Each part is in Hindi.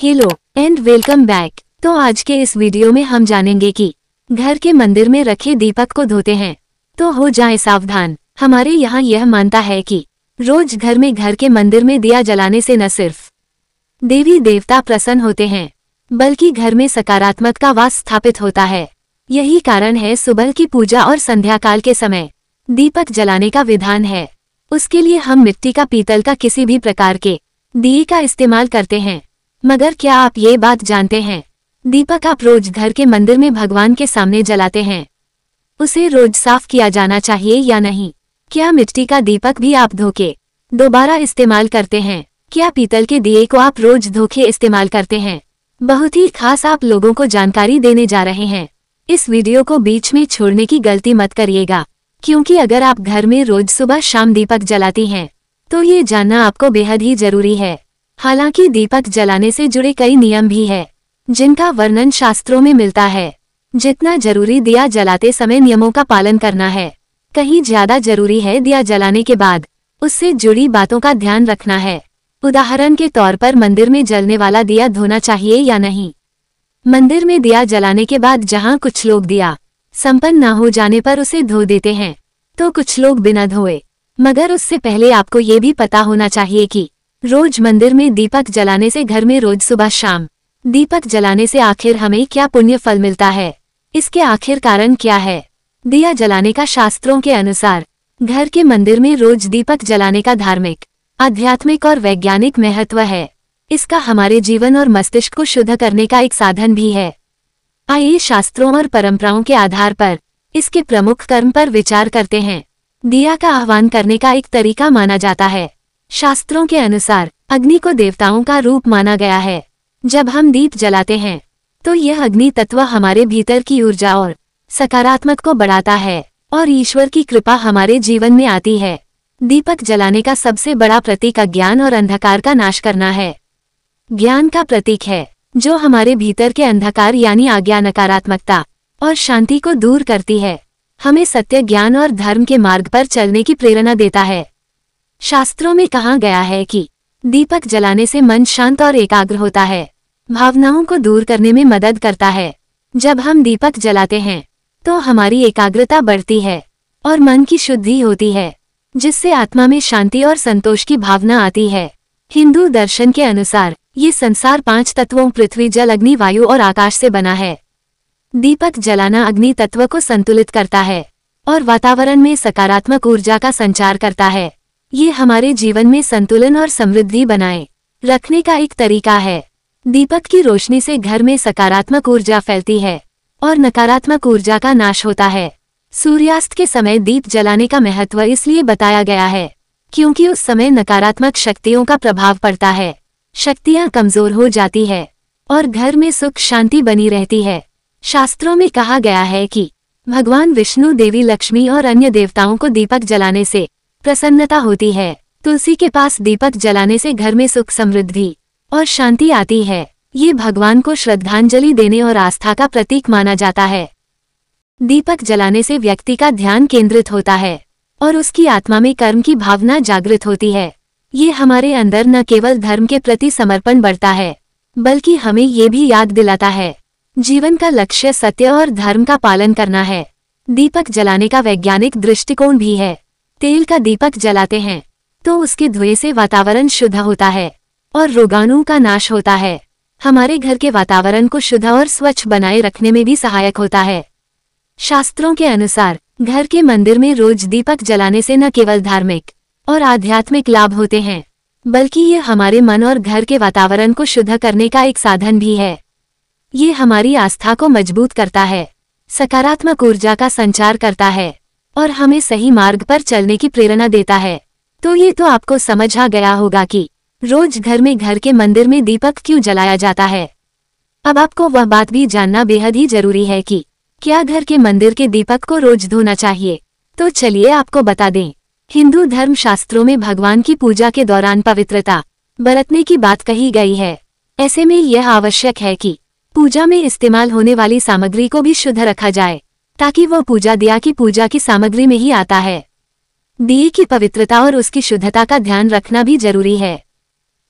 Hello and welcome back. तो आज के इस वीडियो में हम जानेंगे कि घर के मंदिर में रखे दीपक को धोते हैं तो हो जाए सावधान। हमारे यहाँ यह मानता है कि रोज घर के मंदिर में दिया जलाने से न सिर्फ देवी देवता प्रसन्न होते हैं बल्कि घर में सकारात्मक का वास स्थापित होता है। यही कारण है सुबह की पूजा और संध्या काल के समय दीपक जलाने का विधान है। उसके लिए हम मिट्टी का, पीतल का, किसी भी प्रकार के दिए का इस्तेमाल करते हैं। मगर क्या आप ये बात जानते हैं, दीपक आप रोज घर के मंदिर में भगवान के सामने जलाते हैं, उसे रोज साफ किया जाना चाहिए या नहीं? क्या मिट्टी का दीपक भी आप धोके दोबारा इस्तेमाल करते हैं? क्या पीतल के दिए को आप रोज धोके इस्तेमाल करते हैं? बहुत ही खास आप लोगों को जानकारी देने जा रहे हैं। इस वीडियो को बीच में छोड़ने की गलती मत करिएगा, क्योंकि अगर आप घर में रोज सुबह शाम दीपक जलाती हैं तो ये जानना आपको बेहद ही जरूरी है। हालांकि दीपक जलाने से जुड़े कई नियम भी है जिनका वर्णन शास्त्रों में मिलता है। जितना जरूरी दिया जलाते समय नियमों का पालन करना है, कहीं ज्यादा जरूरी है दिया जलाने के बाद उससे जुड़ी बातों का ध्यान रखना है। उदाहरण के तौर पर मंदिर में जलने वाला दिया धोना चाहिए या नहीं। मंदिर में दिया जलाने के बाद जहां कुछ लोग दिया संपन्न न हो जाने पर उसे धो देते हैं तो कुछ लोग बिना धोए। मगर उससे पहले आपको ये भी पता होना चाहिए कि रोज मंदिर में दीपक जलाने से, घर में रोज सुबह शाम दीपक जलाने से आखिर हमें क्या पुण्य फल मिलता है, इसके आखिर कारण क्या है? दिया जलाने का शास्त्रों के अनुसार घर के मंदिर में रोज दीपक जलाने का धार्मिक, आध्यात्मिक और वैज्ञानिक महत्व है। इसका हमारे जीवन और मस्तिष्क को शुद्ध करने का एक साधन भी है। आइए शास्त्रों और परंपराओं के आधार पर इसके प्रमुख कर्म पर विचार करते हैं। दिया का आह्वान करने का एक तरीका माना जाता है। शास्त्रों के अनुसार अग्नि को देवताओं का रूप माना गया है। जब हम दीप जलाते हैं तो यह अग्नि तत्व हमारे भीतर की ऊर्जा और सकारात्मक को बढ़ाता है और ईश्वर की कृपा हमारे जीवन में आती है। दीपक जलाने का सबसे बड़ा प्रतीक अज्ञान और अंधकार का नाश करना है। ज्ञान का प्रतीक है जो हमारे भीतर के अंधकार यानी अज्ञान, नकारात्मकता और शांति को दूर करती है, हमें सत्य, ज्ञान और धर्म के मार्ग पर चलने की प्रेरणा देता है। शास्त्रों में कहा गया है कि दीपक जलाने से मन शांत और एकाग्र होता है, भावनाओं को दूर करने में मदद करता है। जब हम दीपक जलाते हैं तो हमारी एकाग्रता बढ़ती है और मन की शुद्धि होती है, जिससे आत्मा में शांति और संतोष की भावना आती है। हिंदू दर्शन के अनुसार ये संसार 5 तत्वों पृथ्वी, जल, अग्नि, वायु और आकाश से बना है। दीपक जलाना अग्नि तत्व को संतुलित करता है और वातावरण में सकारात्मक ऊर्जा का संचार करता है। ये हमारे जीवन में संतुलन और समृद्धि बनाए रखने का एक तरीका है। दीपक की रोशनी से घर में सकारात्मक ऊर्जा फैलती है और नकारात्मक ऊर्जा का नाश होता है। सूर्यास्त के समय दीप जलाने का महत्व इसलिए बताया गया है क्योंकि उस समय नकारात्मक शक्तियों का प्रभाव पड़ता है, शक्तियां कमजोर हो जाती है और घर में सुख शांति बनी रहती है। शास्त्रों में कहा गया है कि भगवान विष्णु, देवी लक्ष्मी और अन्य देवताओं को दीपक जलाने से प्रसन्नता होती है। तुलसी के पास दीपक जलाने से घर में सुख, समृद्धि और शांति आती है। ये भगवान को श्रद्धांजलि देने और आस्था का प्रतीक माना जाता है। दीपक जलाने से व्यक्ति का ध्यान केंद्रित होता है और उसकी आत्मा में कर्म की भावना जागृत होती है। ये हमारे अंदर न केवल धर्म के प्रति समर्पण बढ़ता है बल्कि हमें ये भी याद दिलाता है जीवन का लक्ष्य सत्य और धर्म का पालन करना है। दीपक जलाने का वैज्ञानिक दृष्टिकोण भी है। तेल का दीपक जलाते हैं तो उसके धुएं से वातावरण शुद्ध होता है और रोगाणु का नाश होता है। हमारे घर के वातावरण को शुद्ध और स्वच्छ बनाए रखने में भी सहायक होता है। शास्त्रों के अनुसार घर के मंदिर में रोज दीपक जलाने से न केवल धार्मिक और आध्यात्मिक लाभ होते हैं बल्कि ये हमारे मन और घर के वातावरण को शुद्ध करने का एक साधन भी है। ये हमारी आस्था को मजबूत करता है, सकारात्मक ऊर्जा का संचार करता है और हमें सही मार्ग पर चलने की प्रेरणा देता है। तो ये तो आपको समझ आ गया होगा कि रोज घर के मंदिर में दीपक क्यों जलाया जाता है। अब आपको वह बात भी जानना बेहद ही जरूरी है कि क्या घर के मंदिर के दीपक को रोज धोना चाहिए। तो चलिए आपको बता दें। हिंदू धर्म शास्त्रों में भगवान की पूजा के दौरान पवित्रता बरतने की बात कही गई है। ऐसे में यह आवश्यक है कि पूजा में इस्तेमाल होने वाली सामग्री को भी शुद्ध रखा जाए ताकि वह पूजा दिया की पूजा की सामग्री में ही आता है। दिए की पवित्रता और उसकी शुद्धता का ध्यान रखना भी जरूरी है।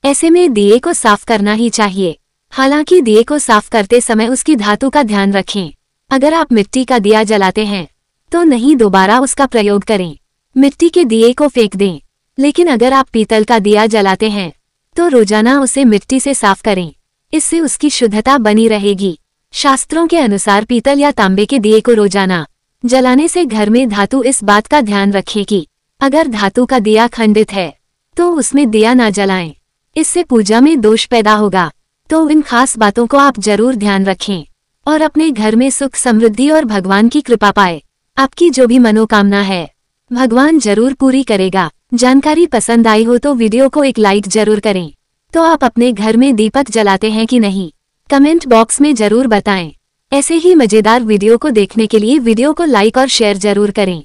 ऐसे में दिए को साफ करना ही चाहिए हालांकि दिए को साफ करते समय उसकी धातु का ध्यान रखें। अगर आप मिट्टी का दिया जलाते हैं तो नहीं दोबारा उसका प्रयोग करें, मिट्टी के दिए को फेंक दें। लेकिन अगर आप पीतल का दिया जलाते हैं तो रोजाना उसे मिट्टी से साफ करें, इससे उसकी शुद्धता बनी रहेगी। शास्त्रों के अनुसार पीतल या तांबे के दिए को रोजाना जलाने से घर में धातु इस बात का ध्यान रखे कि अगर धातु का दिया खंडित है तो उसमें दिया ना जलाएं, इससे पूजा में दोष पैदा होगा। तो इन खास बातों को आप जरूर ध्यान रखें और अपने घर में सुख समृद्धि और भगवान की कृपा पाए। आपकी जो भी मनोकामना है भगवान जरूर पूरी करेगा। जानकारी पसंद आई हो तो वीडियो को एक लाइक जरूर करें। तो आप अपने घर में दीपक जलाते हैं कि नहीं, कमेंट बॉक्स में जरूर बताएं। ऐसे ही मजेदार वीडियो को देखने के लिए वीडियो को लाइक और शेयर जरूर करें।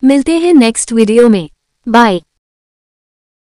मिलते हैं नेक्स्ट वीडियो में। बाय।